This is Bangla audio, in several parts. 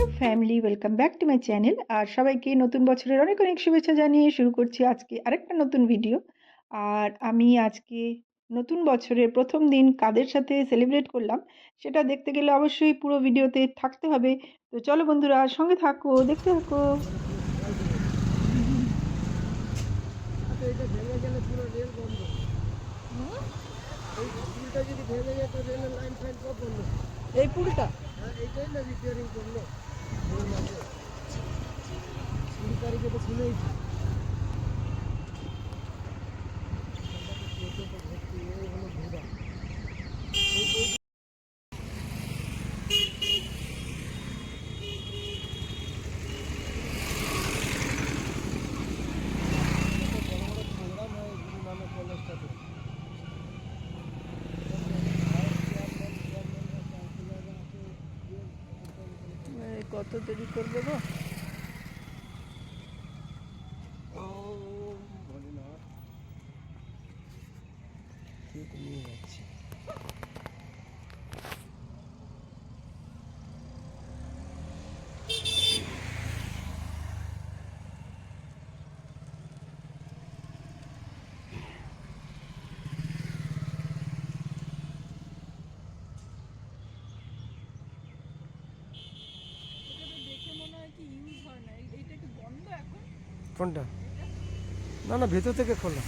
Hello family, welcome back to my channel. আর সবাইকে নতুন বছরের অনেক অনেক শুভেচ্ছা জানিয়ে শুরু করছি আজকে আরেকটা নতুন ভিডিও। আর আমি আজকে নতুন বছরের প্রথম দিন কাদের সাথে সেলিব্রেট করলাম সেটা দেখতে গেলে অবশ্যই পুরো ভিডিওতে থাকতে হবে। তো চলো বন্ধুরা, সঙ্গে থাকো, দেখতে থাকো। এই পুলটা এইটাই না রিপেয়ারিং করলো তারিখে তো শুনেই কত দেরি করবে গো। কোনটা? না না, ভেতর থেকে খোলা।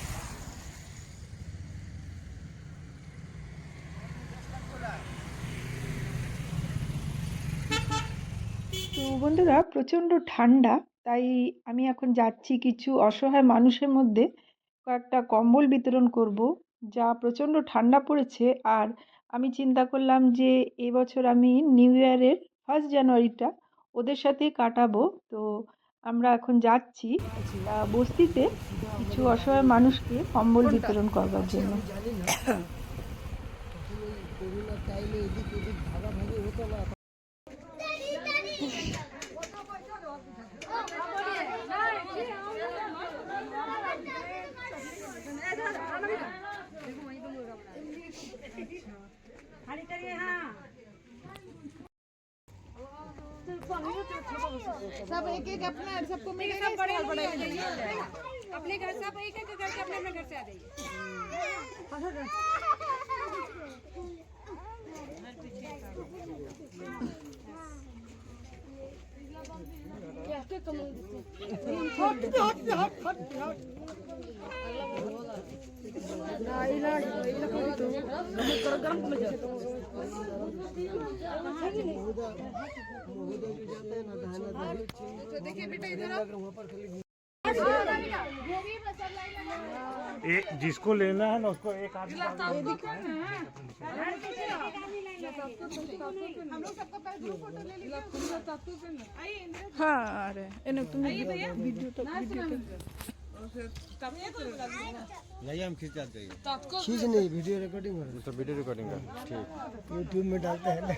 তো বন্ধুরা, প্রচণ্ড ঠান্ডা, তাই আমি এখন যাচ্ছি কিছু অসহায় মানুষের মধ্যে কয়েকটা কম্বল বিতরণ করব। যা প্রচণ্ড ঠান্ডা পড়েছে। আর আমি চিন্তা করলাম যে এবছর আমি নিউ ইয়ারের 1 জানুয়ারিটা ওদের সাথেই কাটাবো। তো আমরা এখন যাচ্ছি বস্তিতে কিছু অসহায় মানুষকে কম্বল বিতরণ করবার জন্য। করোনার টাইমে এদিক ওদিক ভাগাভাগি হতো না। सब एक एक अपना सबको मिले सब बड़े अपने घर सब एक एक करके अपने अपने घर से आ जाइए। देखिए बेटा इधर जिसको लेना है ना उसको एक आदमी हाँ, आ रहे हैं तुम वीडियो तो हम खींच जाते हैं। खींच नहीं, वीडियो रिकॉर्डिंग हो रही है। तो वीडियो रिकॉर्डिंग का ठीक यूट्यूब में डालते हैं ना।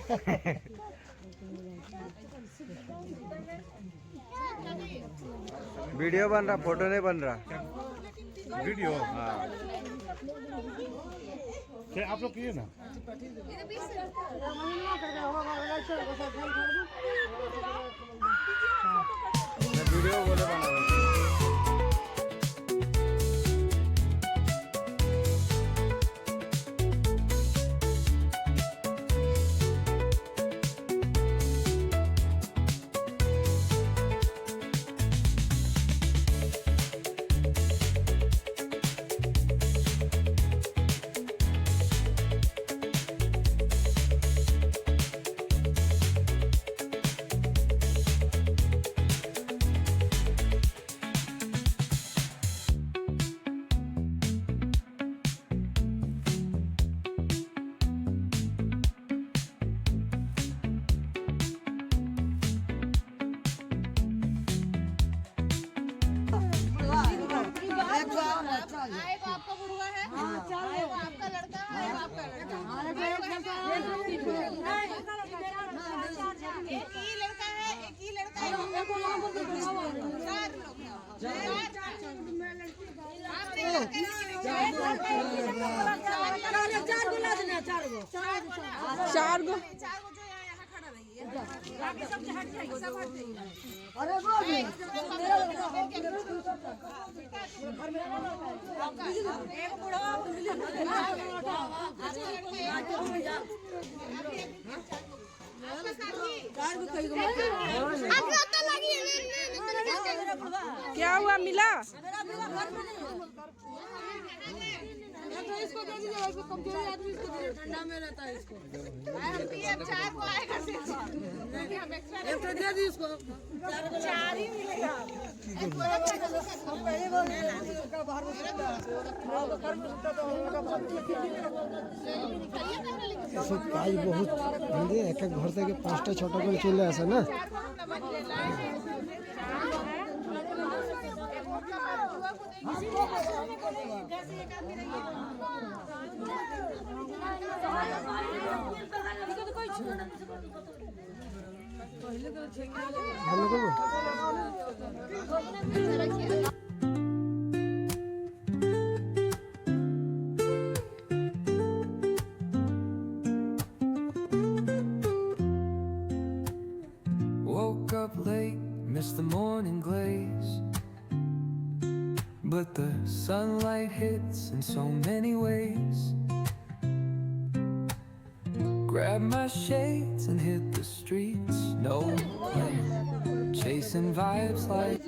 वीडियो बन रहा, फोटो नहीं बन रहा। वीडियो हाँ, आप लोग किए ना। वीडियो बोले बना आपका बुढ़वा है, आपका लड़का है, आपका लड़का एक ही लड़का है, एक ही लड़का है, 4 लोग चार गो जो यहाँ खड़ा रही है। क्या हुआ मिला? इसको दे दीजिए, इसको कमजोरी आदमी इसको दे, ठंडा में रहता है इसको। पीएम 4 को आएगा से हम एक्स्ट्रा एक तो दे दी इसको, 4 ही मिलेगा। हम पहले बोल रहे हैं का बाहर में सुनता है, तो घर में सुनता तो এসব কাজ বহুত ধীরে এক এক ঘর থেকে 5টা 6টা করে চলে আসে না। ভালো করবো। Woke up late, missed the morning glaze. But the sunlight hits in so many ways. Grab my shades and hit the streets, no plan. Chasing vibes like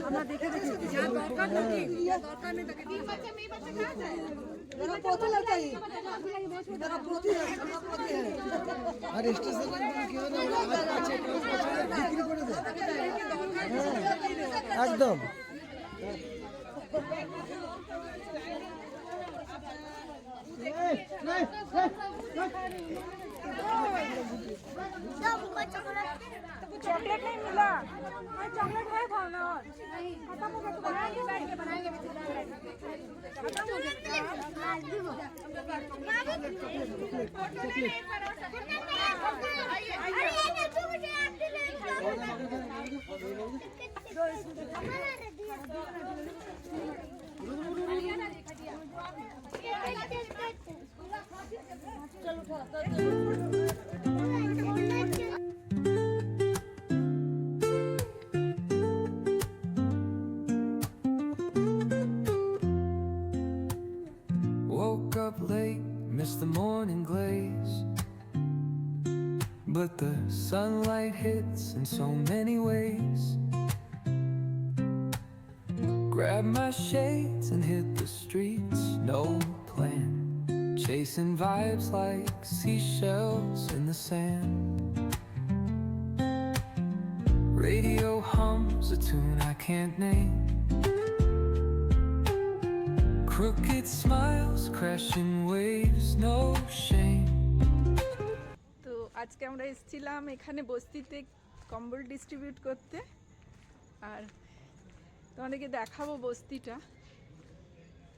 আমরা দেখে দেখে যা দরকার নাকি দরকার নেই তাকে দিয়ে बच्चे में बच्चे कहां से मेरा पोता लगता है मेरा पोती है मेरा पोती है আর স্টেশন কি হয় না আর কাছে বিক্রি করে দেয় একদম। चॉकलेट नहीं मिला, चॉकलेट है खाना और खत्म हो गया तो बनाएंगे बैठ के बनाएंगे खत्म हो woke up late, missed the morning glaze. But the sunlight hits in so many ways. Grab my shades and hit the streets, no plan. Chasing vibes like seashells in the sand. Radio hums a tune I can't name. Crooked smiles, crashing waves, no shame. তো আজকে আমরা এসেছিলাম এখানে বস্তিতে কম্বল ডিস্ট্রিবিউট করতে, আর তোমাদেরকে দেখাবো বস্তিটা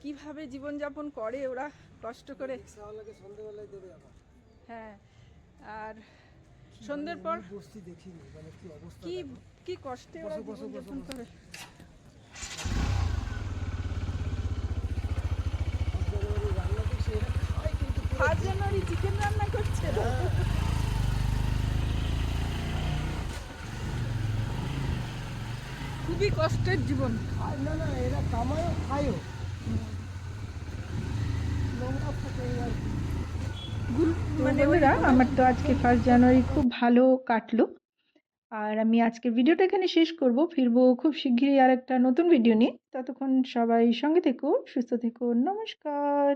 কিভাবে জীবনযাপন করে ওরা কষ্ট করে। সন্ধ্যাবেলায় দেবে আবার। হ্যাঁ, আর সন্ধ্যের পর বস্তি দেখিনি মানে কি অবস্থা। কি কি কষ্টে ওরা জীবনযাপন করে। ফার্স্ট জানুয়ারি চিকেন রান্না করছে, খুবই কষ্টের জীবন। না না এরা কামায়ও খায়ও। মানে বন্ধুরা, আমার তো আজকে ফার্স্ট জানুয়ারি খুব ভালো কাটলো, আর আমি আজকের ভিডিওটা এখানে শেষ করব। ফিরবো খুব শিগগিরই আর একটা নতুন ভিডিও নিয়ে। ততক্ষণ সবাই সঙ্গে থেকো, সুস্থ থেকো, নমস্কার।